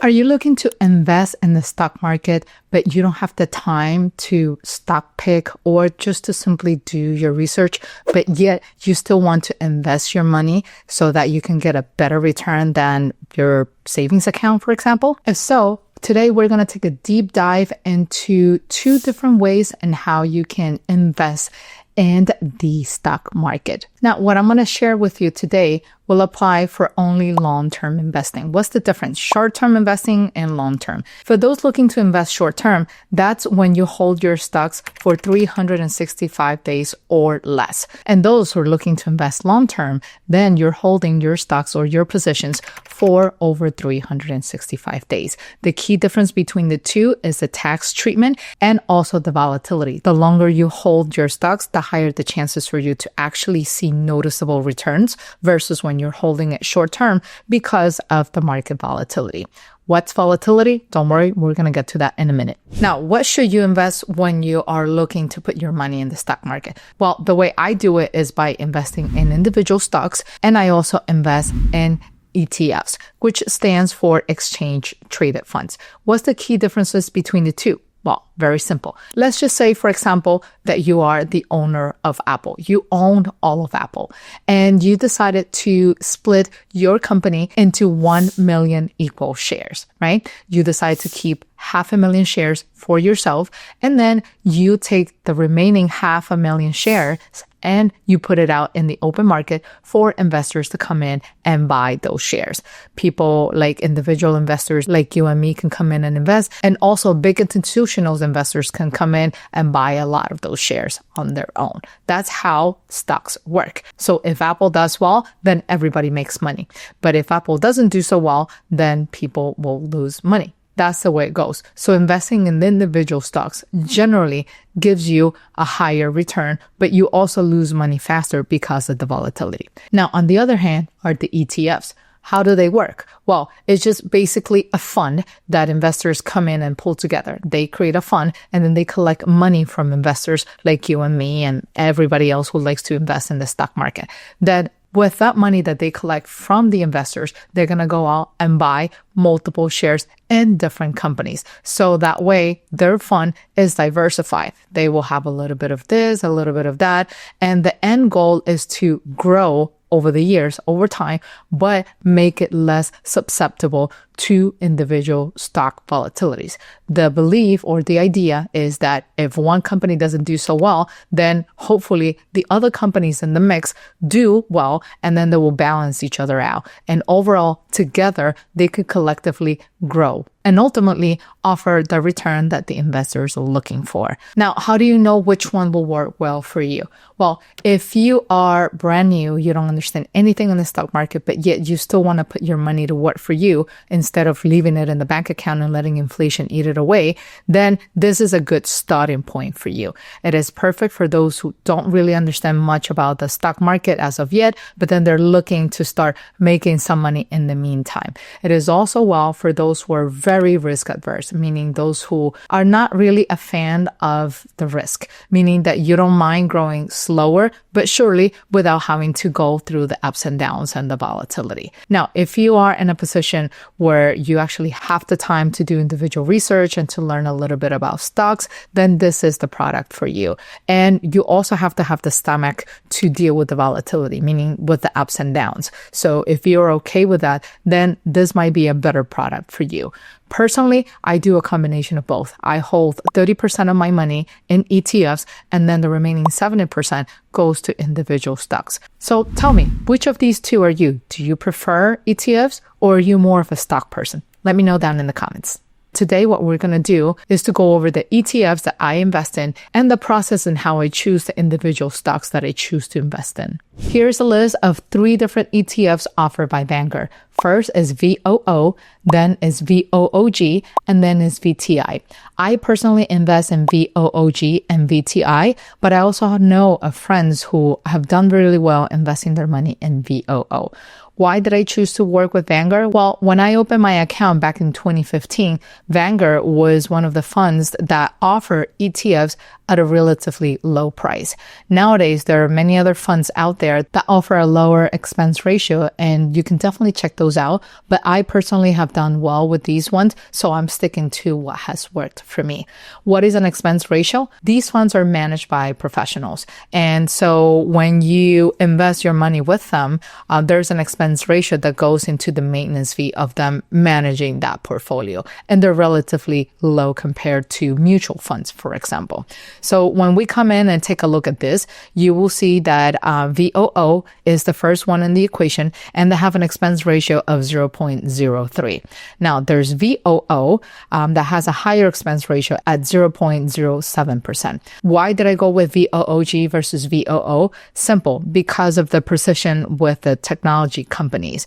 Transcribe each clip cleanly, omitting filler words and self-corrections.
Are you looking to invest in the stock market, but you don't have the time to stock pick or just to simply do your research, but yet you still want to invest your money so that you can get a better return than your savings account, for example? If so, today we're going to take a deep dive into 2 different ways in how you can invest in the stock market. Now, what I'm going to share with you today will apply for only long-term investing. What's the difference? Short-term investing and long-term. For those looking to invest short-term, that's when you hold your stocks for 365 days or less. And those who are looking to invest long-term, then you're holding your stocks or your positions for over 365 days. The key difference between the two is the tax treatment and also the volatility. The longer you hold your stocks, the higher the chances for you to actually see noticeable returns versus when you're holding it short term because of the market volatility. What's volatility? Don't worry, we're going to get to that in a minute. Now, what should you invest when you are looking to put your money in the stock market? Well, the way I do it is by investing in individual stocks, and I also invest in ETFs, which stands for exchange traded funds. What's the key differences between the two? Well, very simple. Let's just say, for example, that you are the owner of Apple. You own all of Apple and you decided to split your company into 1 million equal shares, right? You decide to keep 500,000 shares for yourself, and then you take the remaining 500,000 shares and you put it out in the open market for investors to come in and buy those shares. People like individual investors like you and me can come in and invest, and also big institutional investors can come in and buy a lot of those shares on their own. That's how stocks work. So if Apple does well, then everybody makes money. But if Apple doesn't do so well, then people will lose money. That's the way it goes. So investing in the individual stocks generally gives you a higher return, but you also lose money faster because of the volatility. Now, on the other hand, are the ETFs. How do they work? Well, it's just basically a fund that investors come in and pull together. They create a fund and then they collect money from investors like you and me and everybody else who likes to invest in the stock market. Then with that money that they collect from the investors, they're going to go out and buy multiple shares in different companies. So that way their fund is diversified. They will have a little bit of this, a little bit of that. And the end goal is to grow over the years, over time, but make it less susceptible to individual stock volatilities. The belief or the idea is that if one company doesn't do so well, then hopefully the other companies in the mix do well, and then they will balance each other out. And overall, together, they could collectively grow and ultimately offer the return that the investors are looking for. Now, how do you know which one will work well for you? Well, if you are brand new, you don't understand anything in the stock market, but yet you still want to put your money to work for you instead of leaving it in the bank account and letting inflation eat it away, then this is a good starting point for you. It is perfect for those who don't really understand much about the stock market as of yet, but then they're looking to start making some money in the meantime. It is also well for those who are very risk adverse, meaning those who are not really a fan of the risk, meaning that you don't mind growing slower, but surely without having to go through the ups and downs and the volatility. Now, if you are in a position where you actually have the time to do individual research and to learn a little bit about stocks, then this is the product for you. And you also have to have the stomach to deal with the volatility, meaning with the ups and downs. So if you're okay with that, then this might be a better product for you. Personally, I do a combination of both. I hold 30% of my money in ETFs, and then the remaining 70% goes to individual stocks. So tell me, which of these two are you? Do you prefer ETFs or are you more of a stock person? Let me know down in the comments. Today, what we're going to do is to go over the ETFs that I invest in and the process and how I choose the individual stocks that I choose to invest in. Here's a list of 3 different ETFs offered by Vanguard. First is VOO, then is VOOG, and then is VTI. I personally invest in VOOG and VTI, but I also know of friends who have done really well investing their money in VOO. Why did I choose to work with Vanguard? Well, when I opened my account back in 2015, Vanguard was one of the funds that offer ETFs at a relatively low price. Nowadays, there are many other funds out there that offer a lower expense ratio, and you can definitely check those those out, but I personally have done well with these ones, so I'm sticking to what has worked for me. What is an expense ratio? These funds are managed by professionals. And so when you invest your money with them, there's an expense ratio that goes into the maintenance fee of them managing that portfolio. And they're relatively low compared to mutual funds, for example. So when we come in and take a look at this, you will see that VOO is the first one in the equation, and they have an expense ratio of 0.03. Now, there's VOO that has a higher expense ratio at 0.07%. Why did I go with VOOG versus VOO? Simple, because of the precision with the technology companies.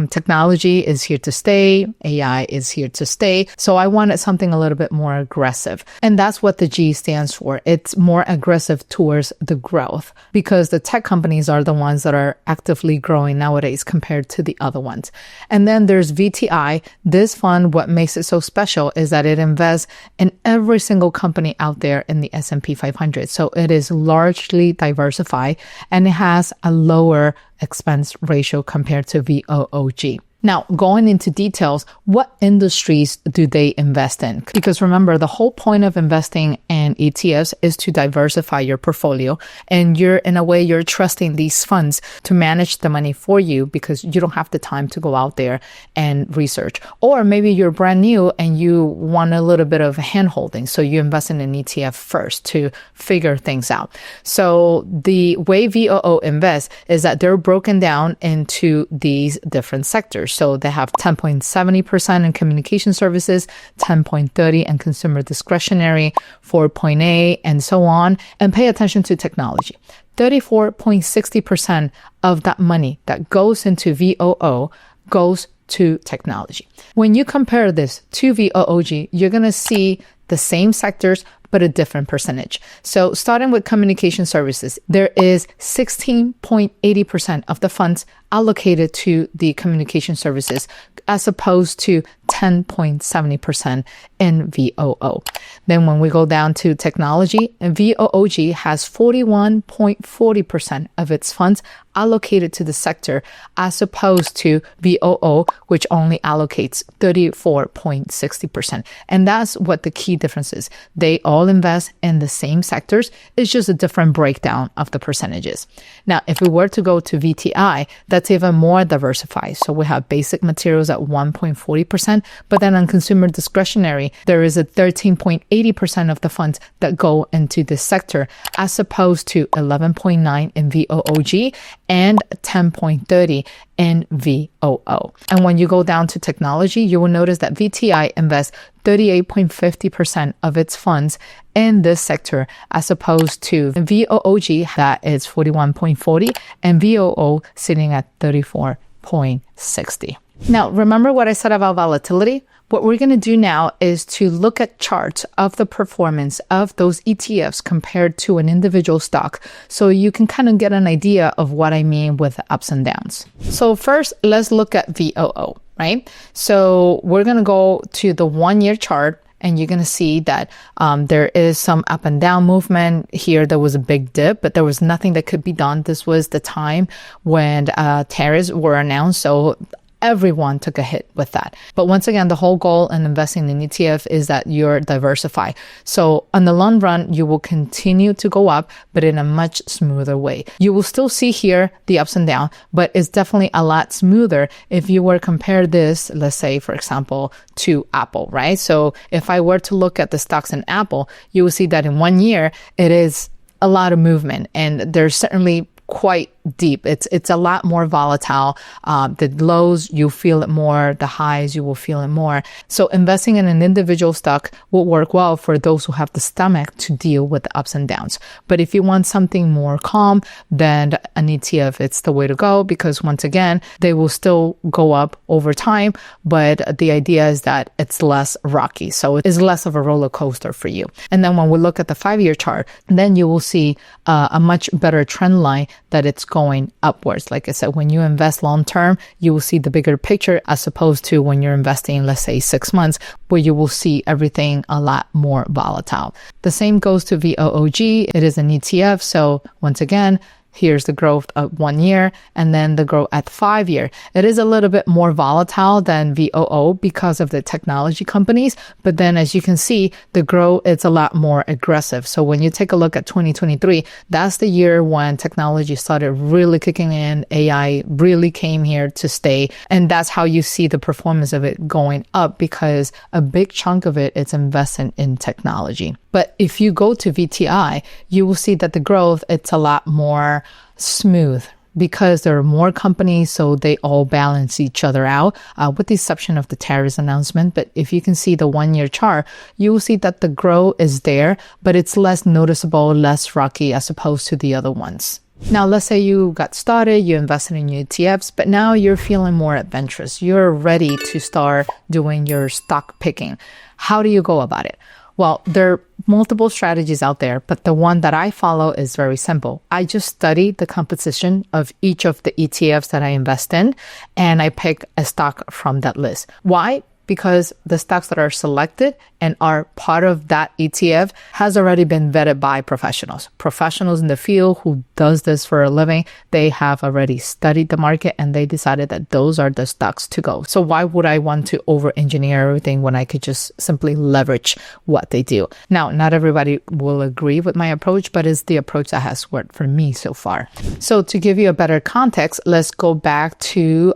Technology is here to stay. AI is here to stay. So I wanted something a little bit more aggressive. And that's what the G stands for. It's more aggressive towards the growth, because the tech companies are the ones that are actively growing nowadays compared to the other ones. And then there's VTI. This fund, what makes it so special is that it invests in every single company out there in the S&P 500. So it is largely diversified and it has a lower expense ratio compared to VOOG. Now, going into details, what industries do they invest in? Because remember, the whole point of investing in ETFs is to diversify your portfolio. And in a way, you're trusting these funds to manage the money for you because you don't have the time to go out there and research. Or maybe you're brand new and you want a little bit of hand-holding. So you invest in an ETF first to figure things out. So the way VOO invests is that they're broken down into these different sectors. So they have 10.70% in communication services, 10.30% in consumer discretionary, 4.8%, and so on. And pay attention to technology. 34.60% of that money that goes into VOO goes to technology. When you compare this to VOOG, you're going to see the same sectors, but a different percentage. So starting with communication services, there is 16.80% of the funds allocated to the communication services as opposed to 10.70% in VOO. Then when we go down to technology, VOOG has 41.40% of its funds allocated to the sector as opposed to VOO, which only allocates 34.60%. And that's what the key difference is. They all invest in the same sectors. It's just a different breakdown of the percentages. Now, if we were to go to VTI, that's even more diversified. So we have basic materials at 1.40%, but then on consumer discretionary, there is a 13.80% of the funds that go into this sector as opposed to 11.9% in VOOG and 10.30% in VOO. And when you go down to technology, you will notice that VTI invests 38.50% of its funds in this sector as opposed to VOOG that is 41.40% and VOO sitting at 34.60%. Now, remember what I said about volatility? What we're going to do now is to look at charts of the performance of those ETFs compared to an individual stock so you can kind of get an idea of what I mean with ups and downs. So first, let's look at VOO, right? So we're going to go to the 1-year chart. And you're going to see that there is some up and down movement. Here, there was a big dip, but there was nothing that could be done. This was the time when tariffs were announced. So everyone took a hit with that. But once again, the whole goal in investing in ETF is that you're diversified. So on the long run, you will continue to go up, but in a much smoother way. You will still see here the ups and downs, but it's definitely a lot smoother if you were to compare this, let's say, for example, to Apple, right? So if I were to look at the stocks in Apple, you will see that in 1 year, it is a lot of movement, and there's certainly quite deep. It's a lot more volatile. The lows, you feel it more. The highs, you will feel it more. So investing in an individual stock will work well for those who have the stomach to deal with the ups and downs. But if you want something more calm, then an ETF, it's the way to go because once again, they will still go up over time, but the idea is that it's less rocky. So it is less of a roller coaster for you. And then when we look at the 5-year chart, then you will see a much better trend line that it's going upwards. Like I said, when you invest long term, you will see the bigger picture as opposed to when you're investing, let's say 6 months, where you will see everything a lot more volatile. The same goes to VOOG. It is an ETF. So once again, Here's the growth of 1 year and then the growth at 5 year. It is a little bit more volatile than VOO because of the technology companies. But then as you can see, the growth is a lot more aggressive. So when you take a look at 2023, that's the year when technology started really kicking in. AI really came here to stay. And that's how you see the performance of it going up because a big chunk of it is invested in technology. But if you go to VTI, you will see that the growth, it's a lot more smooth because there are more companies, so they all balance each other out, with the exception of the tariffs announcement. But if you can see the 1 year chart, you will see that the growth is there, but it's less noticeable, less rocky as opposed to the other ones. Now, let's say you got started, you invested in ETFs, but now you're feeling more adventurous. You're ready to start doing your stock picking. How do you go about it? Well, there are multiple strategies out there, but the one that I follow is very simple. I just study the composition of each of the ETFs that I invest in, and I pick a stock from that list. Why? Because the stocks that are selected and are part of that ETF has already been vetted by professionals. Professionals in the field who does this for a living, they have already studied the market and they decided that those are the stocks to go. So why would I want to over-engineer everything when I could just simply leverage what they do? Now, not everybody will agree with my approach, but it's the approach that has worked for me so far. So to give you a better context, let's go back to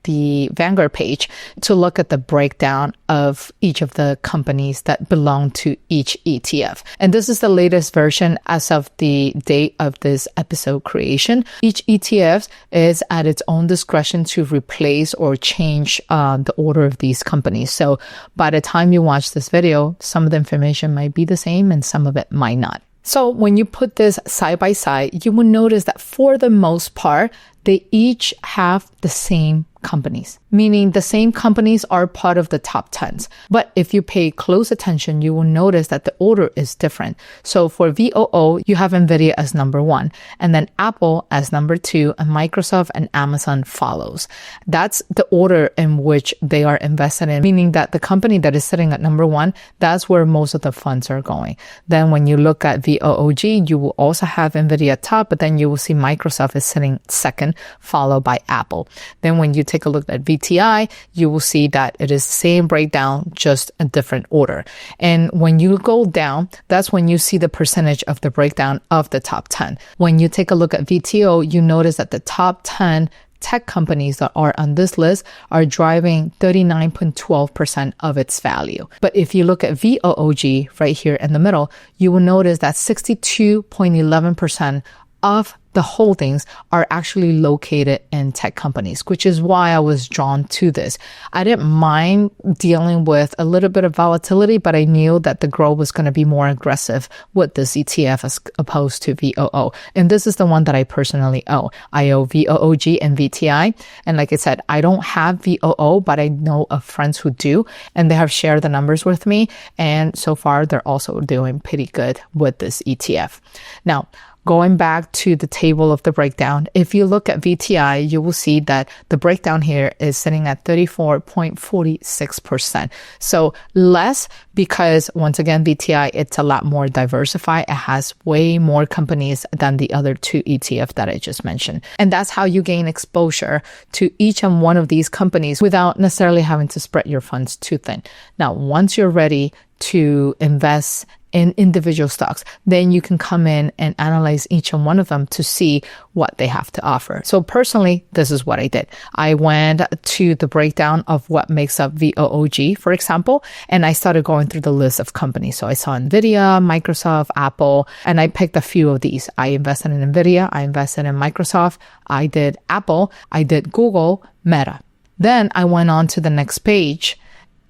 the Vanguard page to look at the breakdown of each of the companies that belong to each ETF. And this is the latest version as of the date of this episode creation. Each ETF is at its own discretion to replace or change the order of these companies. So by the time you watch this video, some of the information might be the same and some of it might not. So when you put this side by side, you will notice that for the most part, they each have the same companies, meaning the same companies are part of the top 10s. But if you pay close attention, you will notice that the order is different. So for VOO, you have NVIDIA as number 1, and then Apple as number 2, and Microsoft and Amazon follows. That's the order in which they are invested in, meaning that the company that is sitting at number 1, that's where most of the funds are going. Then when you look at VOOG, you will also have NVIDIA at top, but then you will see Microsoft is sitting second, followed by Apple. Then when you take a look at VTI, you will see that it is the same breakdown, just a different order. And when you go down, that's when you see the percentage of the breakdown of the top 10. When you take a look at VTO, you notice that the top 10 tech companies that are on this list are driving 39.12% of its value. But if you look at VOOG right here in the middle, you will notice that 62.11% of the holdings are actually located in tech companies, which is why I was drawn to this. I didn't mind dealing with a little bit of volatility, but I knew that the growth was going to be more aggressive with this ETF as opposed to VOO. And this is the one that I personally own. I own VOOG and VTI. And like I said, I don't have VOO, but I know of friends who do, and they have shared the numbers with me. And so far, they're also doing pretty good with this ETF. Now, going back to the table of the breakdown, if you look at VTI, you will see that the breakdown here is sitting at 34.46%. So less because, once again, VTI, it's a lot more diversified. It has way more companies than the other two ETF that I just mentioned. And that's how you gain exposure to each and one of these companies without necessarily having to spread your funds too thin. Now, once you're ready to invest in individual stocks, then you can come in and analyze each and one of them to see what they have to offer. So personally, this is what I did. I went to the breakdown of what makes up VOOG, for example, and I started going through the list of companies. So I saw NVIDIA, Microsoft, Apple, and I picked a few of these. I invested in NVIDIA, I invested in Microsoft, I did Apple, I did Google, Meta. Then I went on to the next page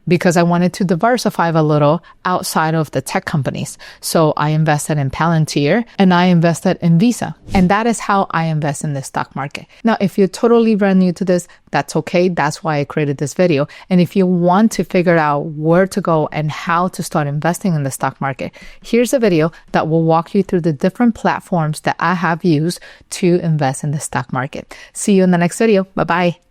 because I wanted to diversify a little outside of the tech companies. So I invested in Palantir and I invested in Visa. And that is how I invest in the stock market. Now, if you're totally brand new to this, that's okay. That's why I created this video. And if you want to figure out where to go and how to start investing in the stock market, here's a video that will walk you through the different platforms that I have used to invest in the stock market. See you in the next video. Bye-bye.